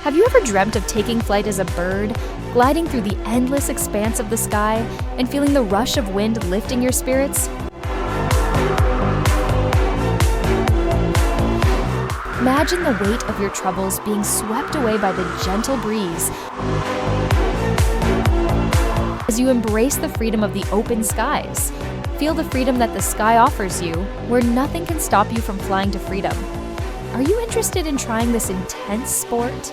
Have you ever dreamt of taking flight as a bird, gliding through the endless expanse of the sky, and feeling the rush of wind lifting your spirits? Imagine the weight of your troubles being swept away by the gentle breeze as you embrace the freedom of the open skies. Feel the freedom that the sky offers you, where nothing can stop you from flying to freedom. Are you interested in trying this intense sport?